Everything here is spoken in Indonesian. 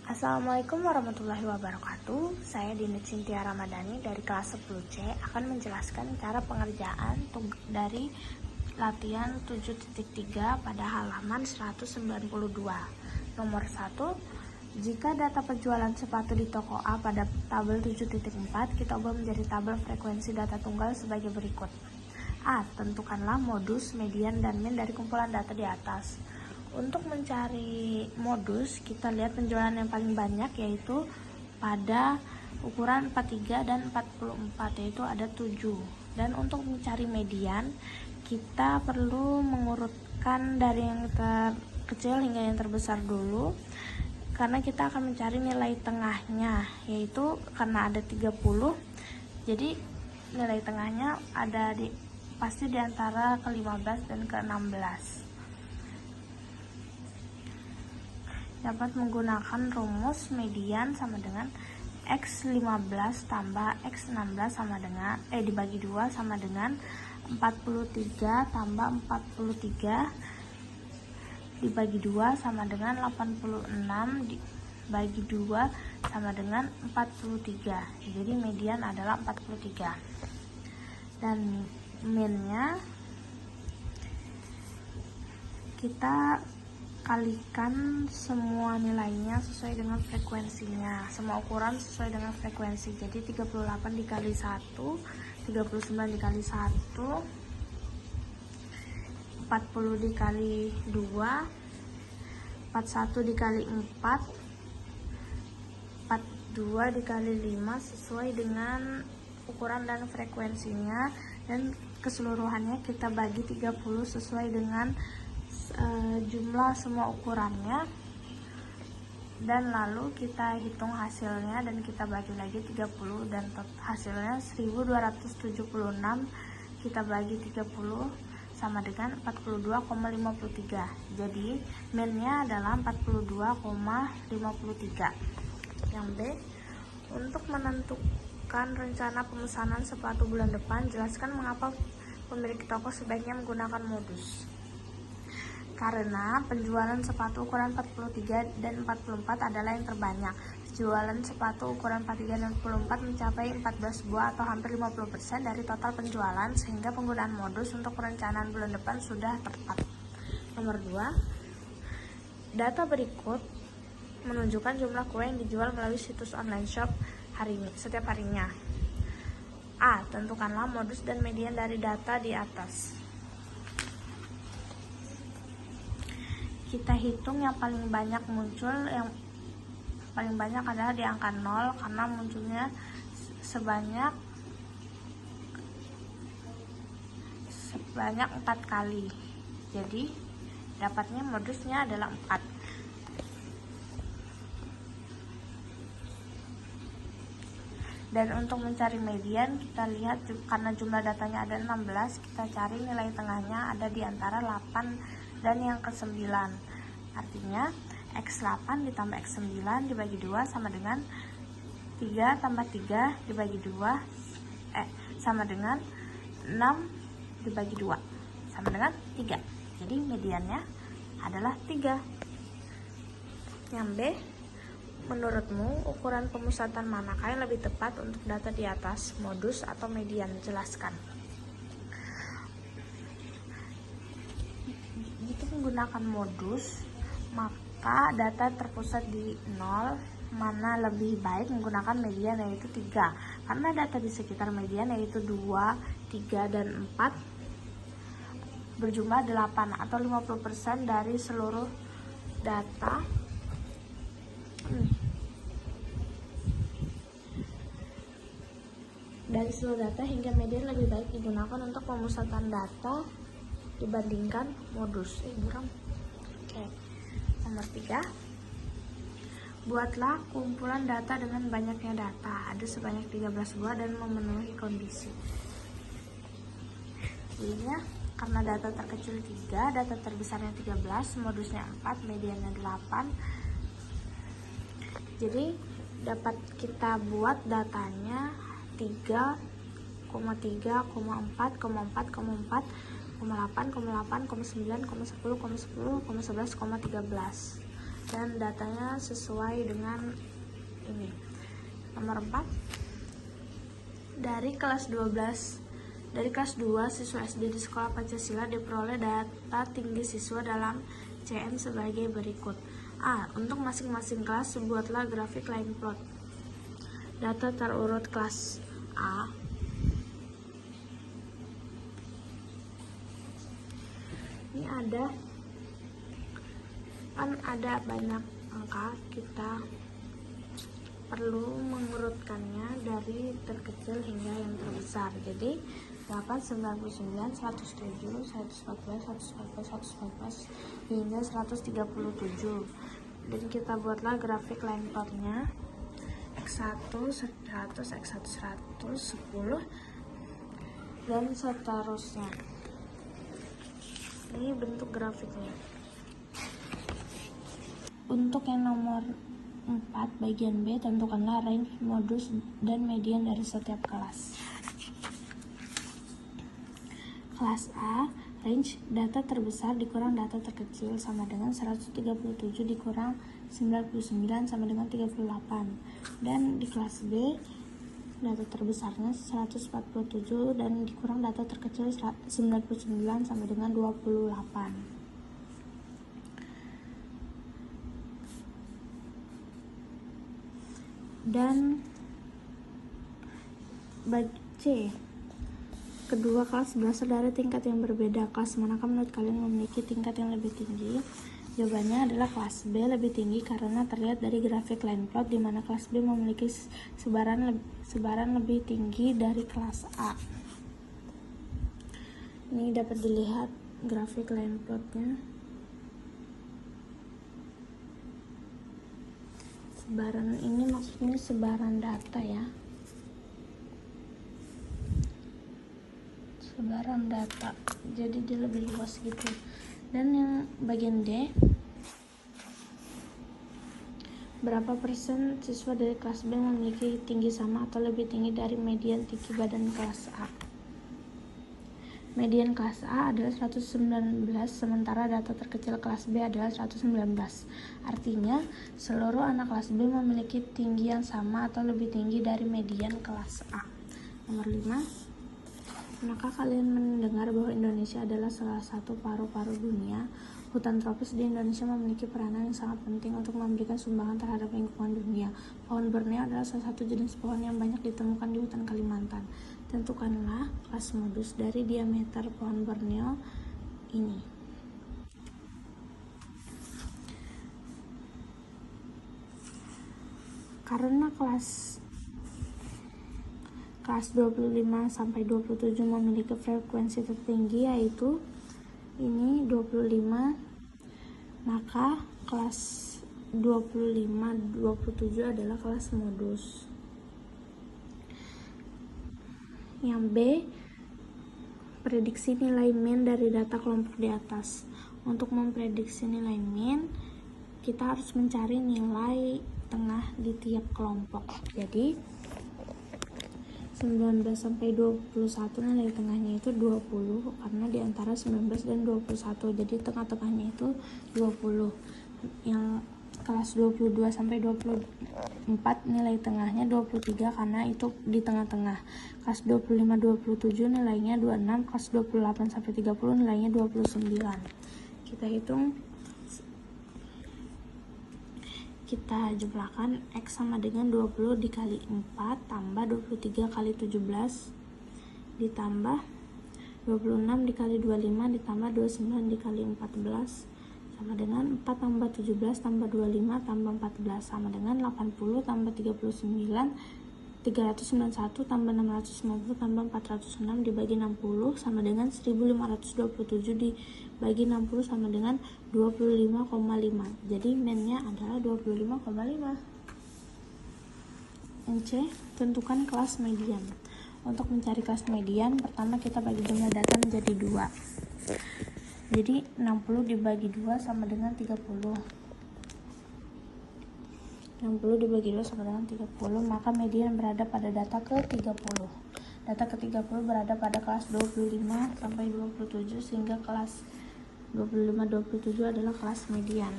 Assalamualaikum warahmatullahi wabarakatuh. Saya Dinit Cynthia Ramadhani dari kelas 10C akan menjelaskan cara pengerjaan dari latihan 7.3 pada halaman 192. Nomor 1, jika data penjualan sepatu di toko A pada tabel 7.4 kita ubah menjadi tabel frekuensi data tunggal sebagai berikut. A. Tentukanlah modus, median, dan min dari kumpulan data di atas. Untuk mencari modus, kita lihat penjualan yang paling banyak yaitu pada ukuran 43 dan 44, yaitu ada 7. Dan untuk mencari median, kita perlu mengurutkan dari yang terkecil hingga yang terbesar dulu, karena kita akan mencari nilai tengahnya, yaitu karena ada 30, jadi nilai tengahnya ada pasti di antara ke-15 dan ke-16. Dapat menggunakan rumus median sama dengan X15 tambah X16 sama dengan dibagi 2 sama dengan 43 tambah 43 dibagi 2 sama dengan 86 dibagi 2 sama dengan 43. Jadi median adalah 43. Dan minnya kita kalikan semua nilainya sesuai dengan frekuensinya, semua ukuran sesuai dengan frekuensi. Jadi 38 dikali 1, 39 dikali 1, 40 dikali 2, 41 dikali 4, 42 dikali 5 sesuai dengan ukuran dan frekuensinya, dan keseluruhannya kita bagi 30 sesuai dengan jumlah semua ukurannya, dan lalu kita hitung hasilnya dan kita bagi lagi 30, dan hasilnya 1276 kita bagi 30 sama dengan 42,53. Jadi minnya adalah 42,53. Yang B, untuk menentukan rencana pemesanan sepatu bulan depan, jelaskan mengapa pemilik toko sebaiknya menggunakan modus. Karena penjualan sepatu ukuran 43 dan 44 adalah yang terbanyak. Penjualan sepatu ukuran 43 dan 44 mencapai 14 buah atau hampir 50% dari total penjualan, sehingga penggunaan modus untuk perencanaan bulan depan sudah tepat. Nomor 2, data berikut menunjukkan jumlah kue yang dijual melalui situs online shop setiap harinya. A. Tentukanlah modus dan median dari data di atas. Kita hitung yang paling banyak muncul, yang paling banyak adalah di angka 0 karena munculnya sebanyak 4 kali. Jadi dapatnya modusnya adalah 4. Dan untuk mencari median, kita lihat karena jumlah datanya ada 16, kita cari nilai tengahnya ada di antara 8 dan yang ke-9. Artinya X8 ditambah X9 dibagi 2 sama dengan 3 tambah 3 dibagi 2 sama dengan 6 dibagi 2 sama dengan 3. Jadi mediannya adalah 3. Yang B, menurutmu ukuran pemusatan manakah yang lebih tepat untuk data di atas, modus atau median? Jelaskan. Jika menggunakan modus, maka data terpusat di 0, mana lebih baik menggunakan median, yaitu 3. Karena data di sekitar median yaitu 2, 3, dan 4 berjumlah 8 atau 50% dari seluruh data. Dari seluruh data, hingga median lebih baik digunakan untuk pemusatan data dibandingkan modus. Nomor 3, buatlah kumpulan data dengan banyaknya data, ada sebanyak 13 buah dan memenuhi kondisi. Jadinya karena data terkecil 3, data terbesarnya 13, modusnya 4, mediannya 8. Jadi dapat kita buat datanya 3, 3, 4, 4, 4, 8, 8, 9, 10, 10, 11, 13. dan datanya sesuai dengan ini. Nomor 4, dari kelas 2 siswa SD di Sekolah Pancasila diperoleh data tinggi siswa dalam CM sebagai berikut. A. Untuk masing-masing kelas buatlah grafik line plot. Data terurut kelas A. Ini ada banyak angka, kita perlu mengurutkannya dari terkecil hingga yang terbesar. Jadi 8, 99, 107, 114, 114 hingga 137. Dan kita buatlah grafik line plotnya. X1 100, X1 100, 10 dan seterusnya. Ini bentuk grafiknya. Untuk yang nomor 4 bagian B, tentukanlah range, modus, dan median dari setiap kelas. Kelas A, range data terbesar dikurang data terkecil sama dengan 137 dikurang 99 sama dengan 38. Dan di kelas B, data terbesarnya 147 dan dikurang data terkecil 99 sama dengan 28. Dan bagi C, kedua kelas berasal dari tingkat yang berbeda. Kelas manakah menurut kalian memiliki tingkat yang lebih tinggi? Jawabannya adalah kelas B lebih tinggi karena terlihat dari grafik line plot di mana kelas B memiliki sebaran lebih tinggi dari kelas A. Ini dapat dilihat grafik line plotnya. Sebaran ini maksudnya sebaran data ya. Sebaran data. Jadi dia lebih luas gitu. Dan yang bagian D, berapa persen siswa dari kelas B memiliki tinggi sama atau lebih tinggi dari median tinggi badan kelas A? Median kelas A adalah 119, sementara data terkecil kelas B adalah 119. Artinya, seluruh anak kelas B memiliki tinggi yang sama atau lebih tinggi dari median kelas A. Nomor 5, manakah kalian mendengar bahwa Indonesia adalah salah satu paru-paru dunia? Hutan tropis di Indonesia memiliki peranan yang sangat penting untuk memberikan sumbangan terhadap lingkungan dunia. Pohon Borneo adalah salah satu jenis pohon yang banyak ditemukan di hutan Kalimantan. Tentukanlah kelas modus dari diameter pohon Borneo ini. Karena kelas 25 sampai 27 memiliki frekuensi tertinggi yaitu ini 25, maka kelas 25-27 adalah kelas modus. Yang B, prediksi nilai min dari data kelompok di atas. Untuk memprediksi nilai min, kita harus mencari nilai tengah di tiap kelompok. Jadi 19 sampai 21 nilai tengahnya itu 20 karena di antara 19 dan 21. Jadi tengah-tengahnya itu 20. Yang kelas 22 sampai 24 nilai tengahnya 23 karena itu di tengah-tengah. Kelas 25-27 nilainya 26, kelas 28 sampai 30 nilainya 29. Kita hitung, kita jumlahkan X sama dengan 20 dikali 4 tambah 23 kali 17 ditambah 26 dikali 25 ditambah 29 dikali 14 sama dengan 4 tambah 17 tambah 25 tambah 14 sama dengan 80 tambah 39 391 tambah 690 tambah 406 dibagi 60 sama dengan 1527 dibagi 60 sama dengan 25,5. Jadi min-nya adalah 25,5. Yang C, tentukan kelas median. Untuk mencari kelas median, pertama kita bagi jumlah data menjadi 2. Jadi 60 dibagi 2 sama dengan 30. 60 dibagi 2 sama dengan 30, maka median berada pada data ke-30. Data ke-30 berada pada kelas 25 sampai 27 sehingga kelas 25-27 adalah kelas median.